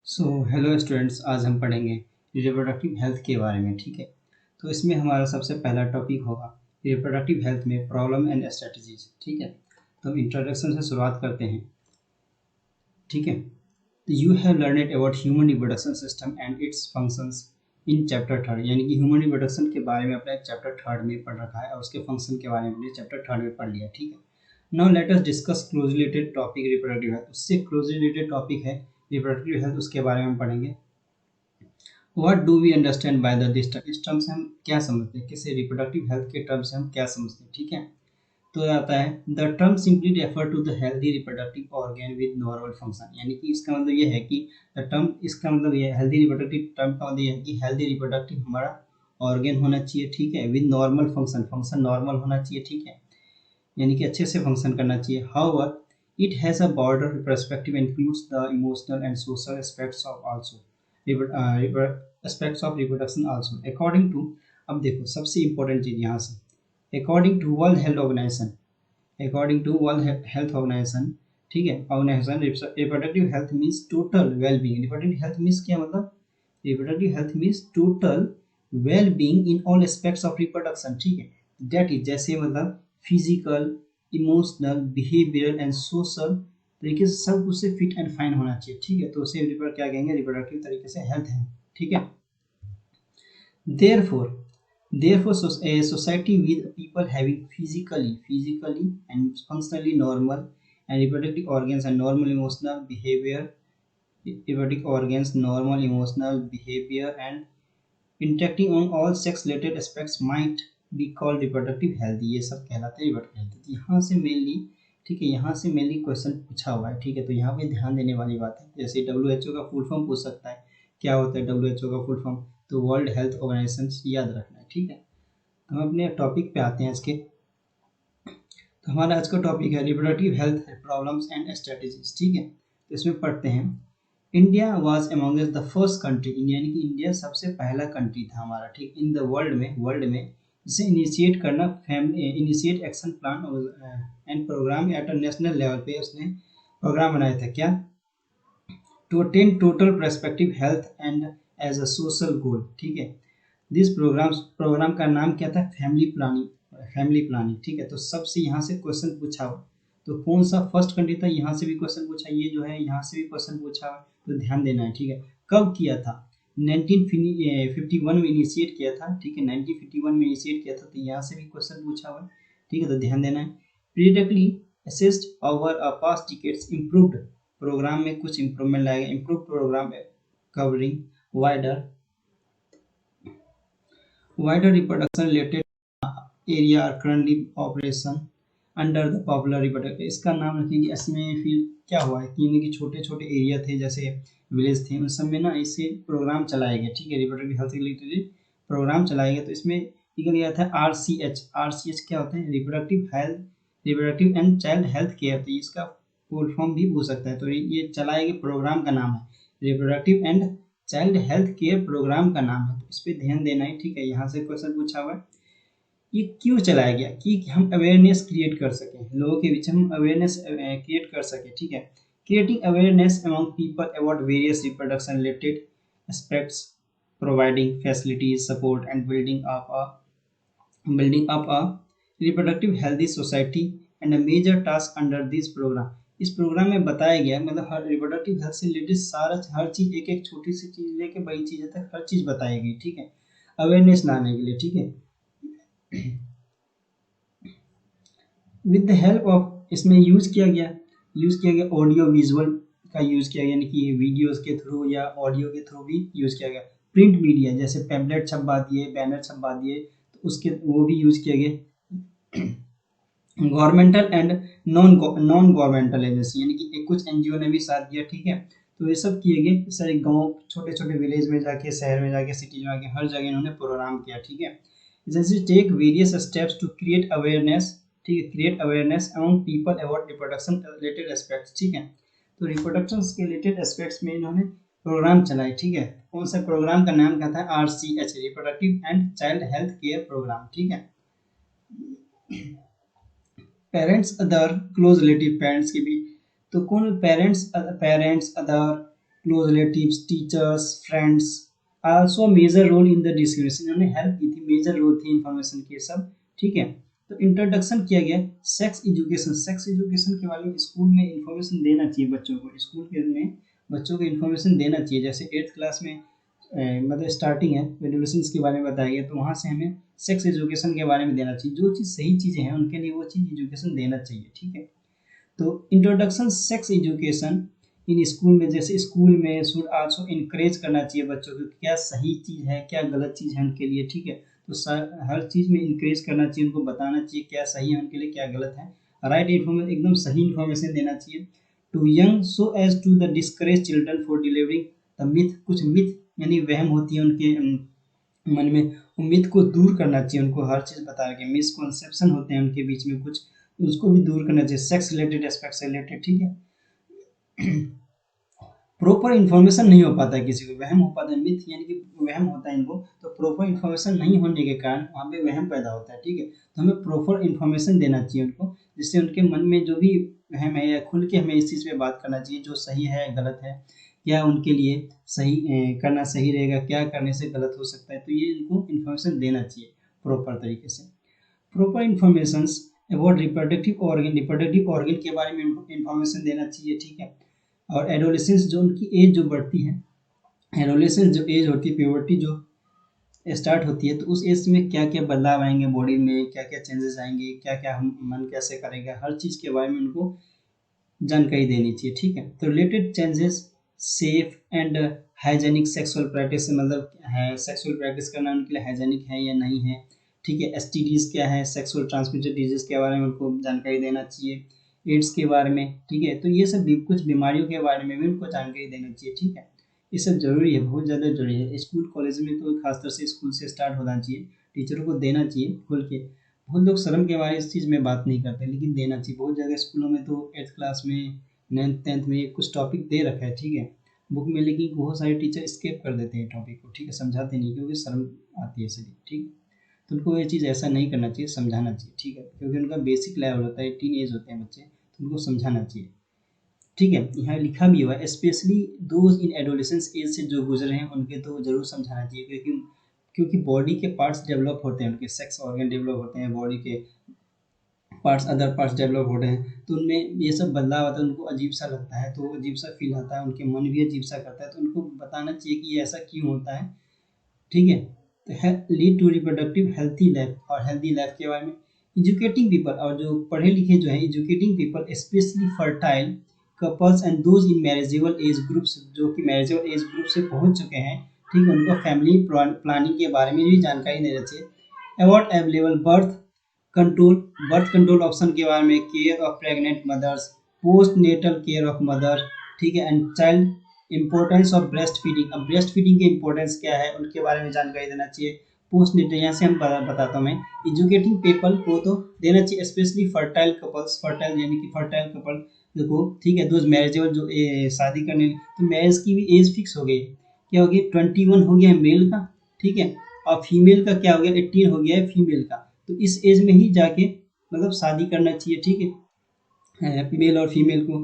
Hello students, आज हम पढ़ेंगे रिप्रोडक्टिव हेल्थ के बारे में। ठीक है, तो इसमें हमारा सबसे पहला टॉपिक होगा रिप्रोडक्टिव हेल्थ में प्रॉब्लम एंड स्ट्रेटजीज। ठीक है, तो इंट्रोडक्शन से शुरुआत करते हैं। ठीक है, तो you have learned about human reproduction system and it's functions in chapter third, यानी कि ह्यूमन रिप्रोडक्शन के बारे में अपने चैप्टर थर्ड में पढ़ रखा है और उसके फंक्शन के बारे में चैप्टर थर्ड में पढ़ लिया। ठीक है, now let us discuss closely related topic reproductive health. उससे क्लोजली रिलेटेड टॉपिक है रिप्रोडक्टिव हेल्थ, उसके बारे में हम पढ़ेंगे। What do we understand by the this term, इस टर्म से हम क्या समझते हैं, किसे रिप्रोडक्टिव हेल्थ के टर्म से हम क्या समझते हैं। ठीक है, तो आता है the term simply refer to the healthy reproductive organ with normal function, यानी कि इसका मतलब ये है कि द टर्म, इसका मतलब ये हेल्दी रिप्रोडक्टिव टर्म का मतलब ये है कि हेल्दी रिप्रोडक्टिव हमारा ऑर्गन होना चाहिए। ठीक है, with normal function, function normal होना चाहिए। ठीक है, यानी कि अच्छे से फंक्शन करना चाहिए। However it has a broader perspective includes the emotional and social aspects of also aspects of reproduction also according to। अब देखो सबसे इम्पोर्टेंट चीज़ यहाँ से, according to World Health Organization, according to World Health Organization. ठीक है, organization reproductive health means total well being. Reproductive health means क्या मतलब, reproductive health means total well being in all aspects of reproduction. ठीक है, that is जैसे मतलब physical, emotional, behavioural and social तरीके से सब कुछ से फिट एंड फाइन होना चाहिए। ठीक है, तो उसे क्या कहेंगे, रिप्रोडक्टिव तरीके से हेल्थ है। ठीक है, Therefore, a society with people having physically and functionally normal and reproductive organs and normal emotional behavior, reproductive organs, normal emotional behavior and interacting on all sex-related aspects might be called reproductive health। ये सब कहलाते हैं reproductive health। यहाँ से mainly, ठीक है, यहाँ से मेनली क्वेश्चन पूछा हुआ है। ठीक है, तो यहाँ पे ध्यान देने वाली बात है। जैसे WHO का फुल फॉर्म पूछ सकता है, क्या होता है WHO का फुल फॉर्म, तो वर्ल्ड हेल्थ ऑर्गेनाइजेशन याद रखना है। ठीक है, तो हम अपने टॉपिक पे आते हैं आज के। तो हमारा आज का टॉपिक है reproductive health problems and strategies. ठीक है, तो इसमें पढ़ते हैं। India was amongst the first country, यानी कि इंडिया सबसे पहला कंट्री था हमारा, ठीक, इन द वर्ल्ड में जिसे इनिशिएट करना initiate action plan and programme at a national level पे उसने प्रोग्राम बनाया था। क्या, to attain total perspective health and as a social goal. ठीक है, दिस प्रोग्राम का नाम क्या था, फैमिली प्लानिंग। ठीक है, तो सबसे यहाँ से क्वेश्चन पूछा हुआ, तो कौन सा फर्स्ट कंट्री था, यहाँ से भी क्वेश्चन पूछा, ये जो है यहाँ से भी क्वेश्चन पूछा हुआ, तो ध्यान देना है। ठीक है, कब किया था, 1951 में इनिशिएट किया था। ठीक है, 1951 में इनिशिएट किया था, तो यहाँ से भी क्वेश्चन पूछा हुआ है। ठीक है, तो ध्यान देना है। Periodically assist over a past decades improved, programme में कुछ इम्प्रूवमेंट लाएगा, improve programme covering wider reproduction related area are currently operation under the popular reproductive। इसका नाम रखेंगे। इसमें फिर क्या हुआ है कि इनके छोटे छोटे एरिया थे, जैसे विलेज थे, उन सब में ना इससे प्रोग्राम चलाए गए। ठीक है, रिप्रोडक्टिव हेल्थ रिलेटेड प्रोग्राम चलाए गए। तो इसमें निकल गया था RCH क्या होता है, reproductive and child health care. तो इसका फुल फॉर्म भी पूछ सकता है। तो ये चलाए गए प्रोग्राम का नाम है reproductive and child health care programme का नाम है, तो इस पर ध्यान देना है। ठीक है, यहाँ से क्वेश्चन पूछा हुआ है, ये क्यों चलाया गया, कि हम अवेयरनेस क्रिएट कर सकें, लोगों के बीच हम अवेयरनेस क्रिएट कर सकें। ठीक है, creating awareness among people about various reproduction related aspects, providing facilities support and building up a reproductive healthy society and a major task under this program। इस प्रोग्राम में बताया गया, मतलब हर रिप्रोडक्टिव हेल्थ से रिलेटेड सारा हर चीज, एक एक छोटी सी चीज लेके बड़ी चीजें तक हर चीज बताई गई। ठीक है, अवेयरनेस लाने के लिए। ठीक है, विद द हेल्प ऑफ, इसमें यूज किया गया ऑडियो विजुअल का यूज किया गया, यानी कि वीडियोस के थ्रू या ऑडियो के थ्रू भी यूज किया गया। प्रिंट मीडिया जैसे पैम्पलेट छपवा दिए, बैनर छपवा दिए, तो उसके वो भी यूज किया गया। Governmental and non governmental agency, यानी कि कुछ एनजीओ ने भी साथ दिया। ठीक है, तो ये सब किए गए सारे गांव, छोटे छोटे विलेज में जाके, शहर में जाके, सिटी में जाके, हर जगह इन्होंने प्रोग्राम किया। ठीक है, जैसे take various steps to create awareness. ठीक है, create awareness among people about reproduction related aspects. ठीक है, तो रिप्रोडक्शन के रिलेटेड एस्पेक्ट्स में इन्होंने प्रोग्राम चलाए। ठीक है, कौन सा प्रोग्राम का नाम क्या था, RCH, reproductive and child health care programme. ठीक है, parents other close relative, parents के भी, तो कौन parents other close relatives, teachers, friends also major role in the discrimination. इन्होंने हेल्प की थी, मेजर रोल थी इन्फॉर्मेशन के सब, ठीक है। तो इंट्रोडक्शन किया गया सेक्स एजुकेशन। सेक्स एजुकेशन के बारे में स्कूल में इंफॉर्मेशन देना चाहिए बच्चों को, स्कूल के में बच्चों को इंफॉर्मेशन देना चाहिए। जैसे 8th क्लास में मतलब स्टार्टिंग है, एडोलेसेंस के बारे में बताया गया, तो वहाँ से हमें सेक्स एजुकेशन के बारे में देना चाहिए। जो चीज़ सही चीज़ें हैं उनके लिए वो चीज़ एजुकेशन देना चाहिए, ठीक है। तो introduction sex education in school में, जैसे स्कूल में शुड आल्सो इनकरेज करना चाहिए बच्चों को, क्या सही चीज़ है क्या गलत चीज़ है उनके लिए, ठीक है। तो हर चीज़ में इनकरेज करना चाहिए, उनको बताना चाहिए क्या सही है उनके लिए क्या गलत है। राइट इन्फॉर्मेशन, एकदम सही इन्फॉर्मेशन देना चाहिए। To young so as to the discourage children for delivering the myth. कुछ मिथ यानी वहम होती है उनके मन में, उम्मीद को दूर करना चाहिए, उनको हर चीज़ बता के। मिसकॉन्सेप्शन होते हैं उनके बीच में कुछ, उसको भी दूर करना चाहिए। सेक्स रिलेटेड एस्पेक्ट से रिलेटेड, ठीक है। प्रॉपर इन्फॉर्मेशन नहीं हो पाता है किसी को, वहम हो पाता है, मिथ यानी कि वहम होता है इनको, तो प्रॉपर इन्फॉर्मेशन नहीं होने के कारण वहाँ पे वहम पैदा होता है, ठीक है। तो हमें प्रॉपर इन्फॉर्मेशन देना चाहिए उनको, जिससे उनके मन में जो भी वहम है या खुल के हमें इस चीज़ पे बात करना चाहिए, जो सही है गलत है, क्या उनके लिए सही करना सही रहेगा, क्या करने से गलत हो सकता है, तो ये इनको इन्फॉर्मेशन देना चाहिए प्रॉपर तरीके से। Proper information about reproductive organ के बारे में इन्फॉर्मेशन देना चाहिए, ठीक है। और एडोलेसेंस जो उनकी एज जो बढ़ती है, एडोलेसेंस जो एज होती है, प्यूबर्टी जो स्टार्ट होती है, तो उस एज में क्या क्या बदलाव आएंगे बॉडी में, क्या क्या चेंजेस आएंगे, क्या क्या हम मन कैसे करेगा, हर चीज़ के बारे में उनको जानकारी देनी चाहिए, ठीक है। तो related changes safe and hygienic sexual practice से मतलब है, सेक्सुअल प्रैक्टिस करना उनके लिए हाइजेनिक है या नहीं है, ठीक है। एसटीडीज क्या है, सेक्सुअल ट्रांसमिटेड डिजीज के बारे में उनको जानकारी देना चाहिए, एड्स के बारे में, ठीक है। तो ये सब कुछ बीमारियों के बारे में भी उनको जानकारी देना चाहिए, ठीक है। ये सब जरूरी है, बहुत ज़्यादा जरूरी है। स्कूल कॉलेज में तो खासतौर से स्कूल से स्टार्ट होना चाहिए, टीचरों को देना चाहिए खुल के। बहुत लोग शर्म के बारे इस चीज़ में बात नहीं करते, लेकिन देना चाहिए। बहुत जगह स्कूलों में तो 8th क्लास में 9th 10th में ये कुछ टॉपिक दे रखा है, ठीक है, बुक में, लेकिन बहुत सारे टीचर स्किप कर देते हैं टॉपिक को, ठीक है, समझाते नहीं क्योंकि शर्म आती है इसलिए, ठीक है। तो उनको ये चीज़ ऐसा नहीं करना चाहिए, समझाना चाहिए, ठीक है, क्योंकि उनका बेसिक लेवल होता है, टीन एज होते हैं बच्चे, तो उनको समझाना चाहिए, ठीक है। यहाँ लिखा भी हुआ है specially those in adolescence age से जो गुजरे हैं उनके तो जरूर समझाना चाहिए, क्योंकि बॉडी के पार्ट्स डेवलप होते हैं, उनके सेक्स ऑर्गन डेवलप होते हैं, बॉडी के पार्ट्स अदर पार्ट्स डेवलप हो रहे हैं, तो उनमें ये सब बदलाव आता है, उनको अजीब सा लगता है, तो अजीब सा फील आता है, उनके मन भी अजीब सा करता है, तो उनको बताना चाहिए कि ये ऐसा क्यों होता है, ठीक है। तो lead to reproductive healthy life, और हेल्थी लाइफ के बारे में एजुकेटिंग पीपल, और जो पढ़े लिखे जो है educating people specially fertile couples and those in marriageable age groups, जो कि मैरिजेबल एज ग्रुप से पहुंच चुके हैं, ठीक है, उनको फैमिली प्लानिंग के बारे में भी जानकारी देना चाहिए। About available control birth control option के बारे में, care of pregnant mothers, post natal care of mother, ठीक है, and child importance of breast feeding. अब ब्रेस्ट फीडिंग की इंपॉर्टेंस क्या है उनके बारे में जानकारी देना चाहिए। पोस्ट नेटल, यहाँ से हम बताता हूँ मैं, एजुकेटिंग पीपल को तो देना चाहिए, स्पेशली फर्टाइल कपल्स, फर्टाइल यानी कि फर्टाइल कपल देखो, ठीक है, दोज मैरिजेबल जो शादी करने, तो मैरिज की भी एज फिक्स हो गई, क्या हो गया 21 हो गया है मेल का, ठीक है, और फीमेल का क्या हो गया 18 हो गया है फीमेल का। तो इस एज में ही जाके मतलब शादी करना चाहिए, ठीक है, मेल और फीमेल को।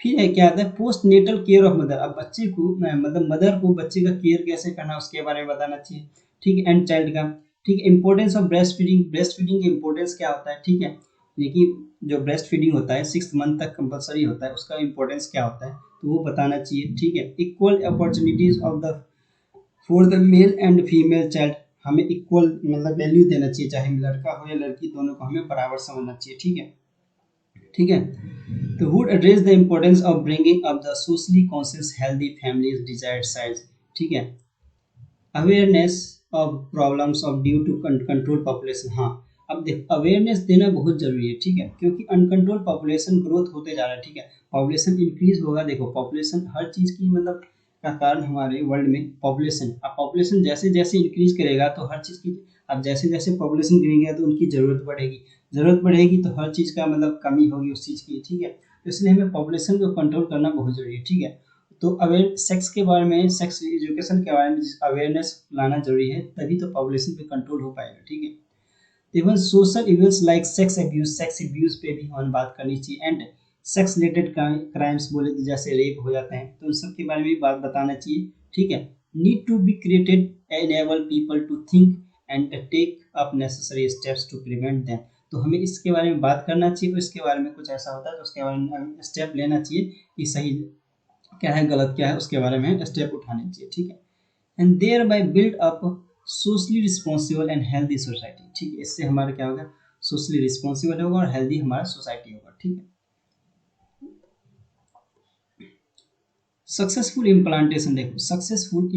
फिर है क्या आता है post natal care of mother, अब बच्चे को मतलब मदर को बच्चे का केयर कैसे करना उसके बारे में बताना चाहिए, ठीक है, एंड चाइल्ड का, ठीक है। Importance of breast feeding, breast feeding का इंपॉर्टेंस क्या होता है, ठीक है, देखिए जो ब्रेस्ट फीडिंग होता है 6th मंथ तक कंपलसरी होता है, उसका इंपॉर्टेंस क्या होता है तो वो बताना चाहिए, ठीक है। Equal opportunities of the for the male and female child, हमें इक्वल मतलब वैल्यू देना चाहिए, चाहे लड़का हो या लड़की, दोनों को हमें बराबर समझना चाहिए, ठीक है, ठीक है। तो would address the importance of bringing up the socially conscious healthy families desired size, ठीक है। Awareness of problems of due to control population, हाँ, अब देख अवेयरनेस देना बहुत जरूरी है, ठीक है, क्योंकि अनकंट्रोल पॉपुलेशन ग्रोथ होते जा रहा है, ठीक है, पॉपुलेशन इंक्रीज होगा। देखो पॉपुलेशन हर चीज की मतलब का कारण हमारे वर्ल्ड में पॉपुलेशन, अब पॉपुलेशन जैसे जैसे इंक्रीज करेगा तो हर चीज की, अब जैसे जैसे पॉपुलेशन गिरेगा तो उनकी जरूरत बढ़ेगी, जरूरत बढ़ेगी तो हर चीज का मतलब कमी होगी उस चीज की, ठीक है। तो इसलिए हमें पॉपुलेशन को कंट्रोल करना बहुत जरूरी है, ठीक है। तो अवेयर सेक्स के बारे में, सेक्स एजुकेशन के बारे में अवेयरनेस लाना जरूरी है, तभी तो पॉपुलेशन पे कंट्रोल हो पाएगा, ठीक है। Even social events like sex abuse पे भी हमें बात करनी चाहिए, एंड सेक्स रिलेटेड क्राइम्स बोले तो जैसे रेप हो जाते हैं, तो उन सब के बारे में भी बात बताना चाहिए, ठीक है। Need to be created enable people to think and take up necessary steps to prevent them. तो हमें इसके बारे में बात करना चाहिए, इसके बारे में कुछ ऐसा होता है तो उसके बारे में स्टेप लेना चाहिए कि सही क्या है गलत क्या है, उसके बारे में स्टेप उठाने चाहिए, ठीक है। And thereby build up socially responsible and healthy society, ठीक है। इससे हमारा क्या होगा, सोशली रिस्पॉन्सिबल होगा और हेल्दी हमारा सोसाइटी होगा, ठीक है। सक्सेसफुल इम्प्लांटेशन, देखो successful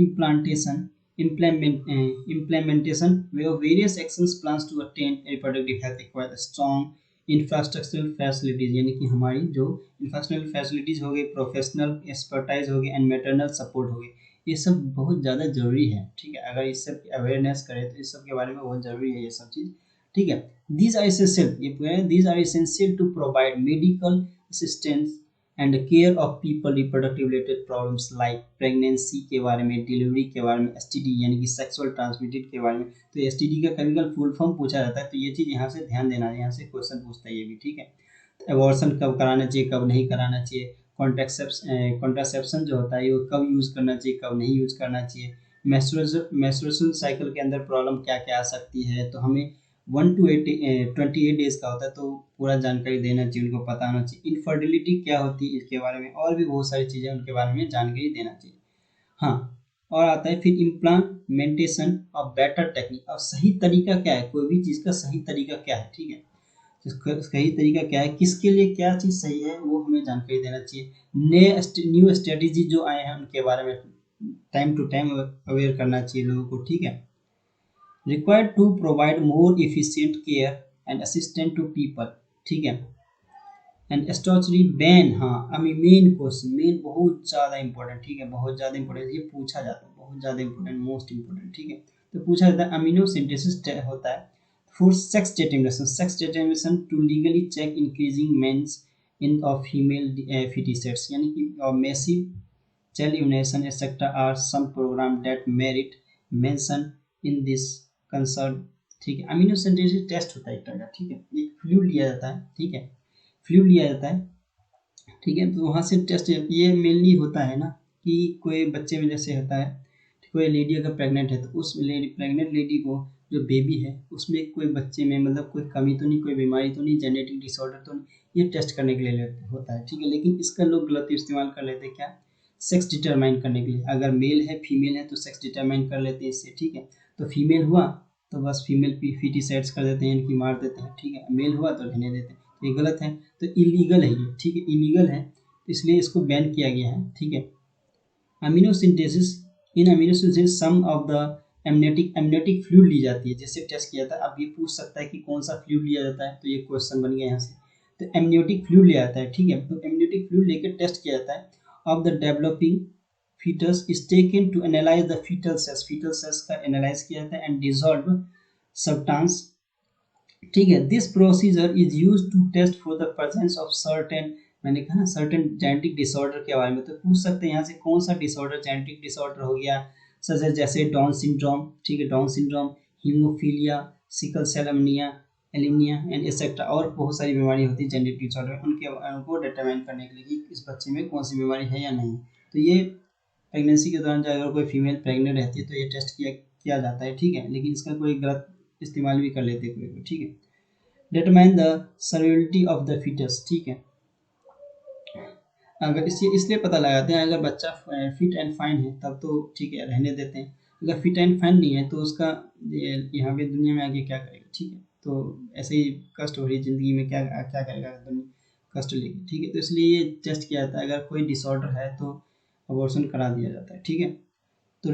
implementation way of various actions plans to attain reproductive health require strong infrastructural facilities, यानी कि हमारी जो इंफ्रास्ट्रक्चरल फैसिलिटीज हो गई, प्रोफेशनल एक्सपर्टाइज हो गई एंड मैटरनल सपोर्ट हो गई, ये सब बहुत ज़्यादा जरूरी है, ठीक है। अगर इस सब की अवेयरनेस करें तो इस सब के बारे में बहुत जरूरी है ये सब चीज़, ठीक है। These are essential to provide medical assistance and care of people reproductive related problems like pregnancy के बारे में, डिलीवरी के बारे में, एसटीडी यानी कि सेक्सुअल ट्रांसमिटेड के बारे में। तो एसटीडी का कभी कभी फुल फॉर्म पूछा जाता है, तो ये चीज़ यहाँ से ध्यान देना है, यहाँ से क्वेश्चन पूछता है ये भी, ठीक है। तो एबॉर्शन कब कराना चाहिए, कब नहीं कराना चाहिए, कॉन्ट्रासेप्शन जो होता है वो कब यूज़ करना चाहिए, कब नहीं यूज़ करना चाहिए, मेंस्ट्रुएशन साइकिल के अंदर प्रॉब्लम क्या क्या आ सकती है, तो हमें 1 to 28 का होता है, तो पूरा जानकारी देना चाहिए, उनको पता होना चाहिए। इनफर्टिलिटी क्या होती है इसके बारे में, और भी बहुत सारी चीज़ें उनके बारे में जानकारी देना चाहिए। हाँ, और आता है फिर इम्प्लांटेशन ऑफ बेटर टेक्निक, और सही तरीका क्या है, कोई भी चीज़ का सही तरीका क्या है, ठीक है। सही तरीका क्या है, किसके लिए क्या चीज़ सही है, वो हमें जानकारी देना चाहिए। न्यू स्ट्रेटेजी जो आए हैं उनके बारे में टाइम टू टाइम अवेयर करना चाहिए लोगों को, ठीक है। Required to provide more efficient care and assistant to people, ठीक है। एंड स्टोचरी बैन, हाँ अभी मेन क्वेश्चन, मेन बहुत ज़्यादा इंपॉर्टेंट, ठीक है, बहुत ज़्यादा इंपॉर्टेंट, ये पूछा जाता है, बहुत ज़्यादा इंपॉर्टेंट, मोस्ट इंपॉर्टेंट, ठीक है। तो पूछा जाता है अमीनो सिंथेसिस होता है for sex determination to legally check increasing menace in of female fetuses, यानी कि massive cell immunization etc. are some program that merit mention in this concern, ठीक है। अमीनो सिंथेसिस टेस्ट होता है एक तरह का, ठीक है, एक फ्लूइड लिया जाता है, ठीक है, फ्लूइड लिया जाता है, ठीक है। तो वहाँ से टेस्ट ये मेनली होता है ना कि कोई बच्चे में जैसे होता है, कोई लेडी अगर प्रेग्नेंट है तो उस प्रेग्नेंट लेडी को जो बेबी है उसमें कोई बच्चे में मतलब कोई कमी तो नहीं, कोई बीमारी तो नहीं, जेनेटिक डिसऑर्डर तो नहीं, ये टेस्ट करने के लिए होता है, ठीक है। लेकिन इसका लोग गलत इस्तेमाल कर लेते हैं, क्या, सेक्स डिटरमाइन करने के लिए। अगर मेल है फीमेल है तो सेक्स डिटरमाइन कर लेते हैं इससे, ठीक है। तो फीमेल हुआ तो बस फीमेल फीटिसाइड्स कर देते हैं, इनकी मार देते हैं, ठीक है। मेल हुआ तो रहने देते हैं, तो ये गलत है, तो इलीगल है ये, ठीक है, इलीगल है, तो इसलिए इसको बैन किया गया है, ठीक है। Amniocentesis, in amniocentesis some of the amniotic fluid ली जाती है, जैसे टेस्ट किया था। अब ये पूछ सकता है कि कौन सा फ्लूइड लिया जाता है, तो ये क्वेश्चन बन गया यहाँ से। तो एमनियोटिक फ्लूइड लिया जाता है, ठीक है। तो एमनियोटिक फ्लूइड लेकर टेस्ट किया जाता है of the developing fetus is taken to analyze the fetal cells का एनालाइज किया जाता है एंड डिजॉल्व substance, ठीक है। This procedure is use to test for the presence of certain, मैंने कहा ना सर्टेन जेनेटिक डिसऑर्डर के बारे में, तो पूछ सकते हैं यहाँ से कौन सा डिसऑर्डर, जेनेटिक डिसऑर्डर हो गया सच जैसे डाउन सिंड्रोम, ठीक है, Down syndrome, haemophilia, sickle cell anaemia and etcetera, और बहुत सारी बीमारी होती है जेनेटिक डिसऑर्डर, उनको डिटरमाइन करने के लिए कि इस बच्चे में कौन सी बीमारी है या नहीं। तो ये प्रेगनेंसी के दौरान अगर कोई फीमेल प्रेग्नेंट रहती है तो ये टेस्ट किया जाता है, ठीक है। लेकिन इसका कोई गलत इस्तेमाल भी कर लेते हैं कोई, ठीक है। Determine the servility of the foetus, ठीक है। अगर इसलिए पता लगाते हैं अगर बच्चा फिट एंड फाइन है तब तो ठीक है रहने देते हैं, अगर फिट एंड फाइन नहीं है तो उसका यहाँ पे दुनिया में आगे क्या करेगा, ठीक है। तो ऐसे ही कष्ट हो रही ज़िंदगी में, क्या क्या करेगा, कष्ट लेगी, ठीक है। तो इसलिए ये टेस्ट किया जाता है, अगर कोई डिसऑर्डर है तो अबॉर्शन करा दिया जाता है, ठीक है। तो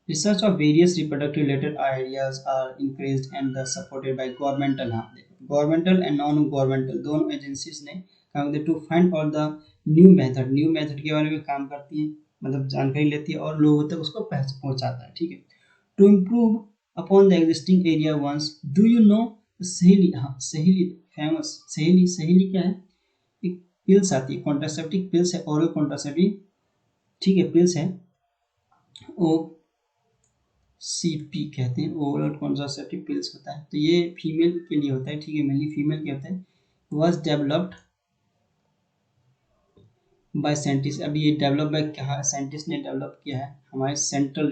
Research of various reproductive related areas are encouraged and thus supported by governmental, हाँ देखो गवर्नमेंटल एंड नॉन गवर्नमेंटल दोनों एजेंसीज ने काम किया to find all the new method के बारे में काम करती है, मतलब जानकारी लेती है और लोगों तक उसको पहुंचाता है, ठीक है। To improve upon the existing area ones, do you know सहेली, हाँ सहेली फेमस, सहेली क्या है, एक पिल्स आती है, कॉन्ट्रासेप्टिव पिल्स है, ओरल कॉन्ट्रासेप्टिव, ठीक है, पिल्स है, वो सीपी कहते हैं, ओरल कॉन्ट्रासेप्टिव पिल्स होता है। तो ये फीमेल के लिए होता है, ठीक है, मेनली फीमेल के होता है। वॉज डेवलप्ड बाय साइंटिस्ट, अभी ये डेवलप बाय क्या साइंटिस्ट ने डेवलप किया है, हमारे central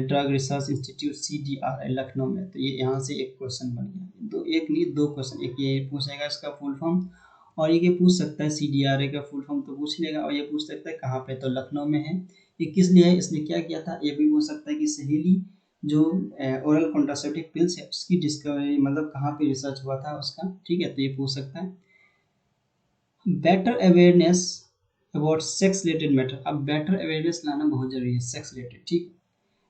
drug research institute CDRI Lucknow में। तो ये यहाँ से एक क्वेश्चन बन गया, दो एक नहीं दो क्वेश्चन, एक ये पूछेगा इसका फुल फॉर्म, और ये पूछ सकता है CDRI का फुल फॉर्म तो पूछ लेगा, और ये पूछ सकता है कहाँ पे, तो लखनऊ में है। ये किस लिए है, इसने क्या किया था, ये भी पूछ सकता है कि सहेली जो ओरल कॉन्ट्रासेप्टिव पिल्स है उसकी डिस्कवरी मतलब कहाँ पे रिसर्च हुआ था उसका, ठीक है, तो ये पूछ सकता है। Better awareness about sex related matter, अब बेटर अवेयरनेस लाना बहुत जरूरी है सेक्स रिलेटेड, ठीक,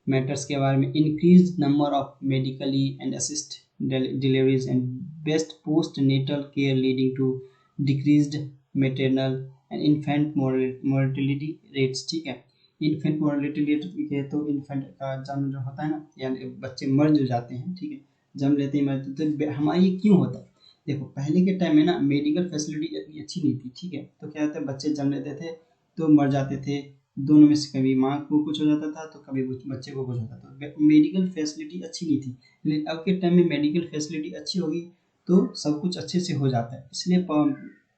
मैटर्स के बारे में। Increase number of medically and assist deliveries and best post natal care leading to decreased maternal and infant mortality rates, ठीक है। इन्फेंट मोर्टिलिटी रेट है तो इन्फेंट का जन्म जो होता है ना, यानी बच्चे मर जो जाते हैं, ठीक है, जन्म लेते ही मरते, तो हमारे ये क्यों होता है, देखो पहले के टाइम में ना मेडिकल फैसिलिटी इतनी अच्छी नहीं थी, ठीक है, तो क्या होता है बच्चे जन्म लेते थे तो मर जाते थे, दोनों में से कभी माँ को कुछ हो जाता था तो कभी बच्चे को कुछ होता था, मेडिकल फैसिलिटी अच्छी नहीं थी। लेकिन अब के टाइम में मेडिकल फैसिलिटी अच्छी होगी तो सब कुछ अच्छे से हो जाता है,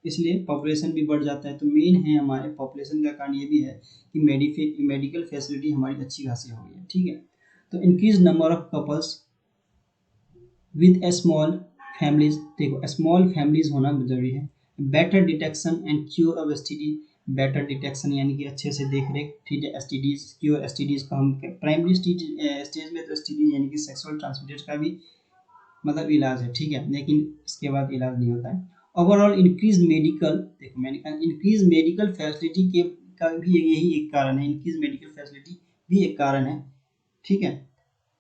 इसलिए पॉपुलेशन भी बढ़ जाता है। तो मेन है हमारे पॉपुलेशन का कारण ये भी है कि मेडिकल फैसिलिटी हमारी अच्छी खासी हो गई है, ठीक है। तो increase number of couples with A small families, देखो स्मॉल फैमिलीज होना जरूरी है। Better detection and cure of STD, better detection यानी कि अच्छे से देख रेख, ठीक है, STDs क्योर, STDs को हम प्राइमरी स्टेज में तो STD यानी कि सेक्सुअल ट्रांसमिटेड का भी मतलब इलाज है, ठीक है, लेकिन इसके बाद इलाज नहीं होता है। ओवरऑल इंक्रीज मेडिकल, देखो मैंने कहा इंक्रीज मेडिकल फैसिलिटी के का भी यही एक कारण है, इंक्रीज मेडिकल फैसिलिटी भी एक कारण है, ठीक है।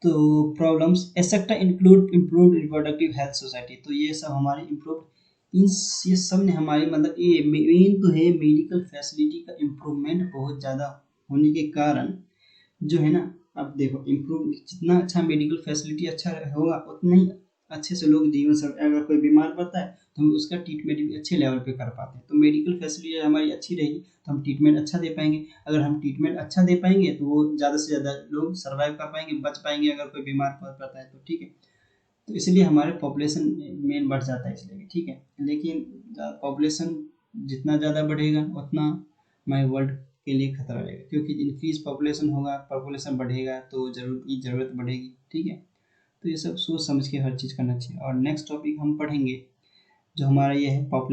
तो problems etcetera include improve reproductive health society, तो ये सब हमारे इम्प्रूव इन ये सब ने हमारी मतलब ये मेन तो है मेडिकल फैसिलिटी का इम्प्रूवमेंट बहुत ज़्यादा होने के कारण जो है ना, अब देखो इम्प्रूव जितना अच्छा मेडिकल फैसिलिटी अच्छा होगा उतना ही अच्छे से लोग जीवन सब, अगर कोई बीमार पड़ता है तो हम उसका ट्रीटमेंट भी अच्छे लेवल पे कर पाते हैं। तो मेडिकल फैसिलिटी हमारी अच्छी रहेगी तो हम ट्रीटमेंट अच्छा दे पाएंगे, अगर हम ट्रीटमेंट अच्छा दे पाएंगे तो वो ज़्यादा से ज़्यादा लोग सर्वाइव कर पाएंगे, बच पाएंगे अगर कोई बीमार पड़ता है तो, ठीक है। तो इसलिए हमारे पॉपुलेशन मेन बढ़ जाता है इसलिए, ठीक है। लेकिन पॉपुलेशन जितना ज़्यादा बढ़ेगा उतना हमारे वर्ल्ड के लिए खतरा रहेगा, क्योंकि इंक्रीज पॉपुलेशन होगा, पॉपुलेशन बढ़ेगा तो ज़रूरत बढ़ेगी, ठीक है। तो ये सब सोच समझ के हर चीज़ करना चाहिए। और नेक्स्ट टॉपिक हम पढ़ेंगे जो हमारा ये है पॉपुलेशन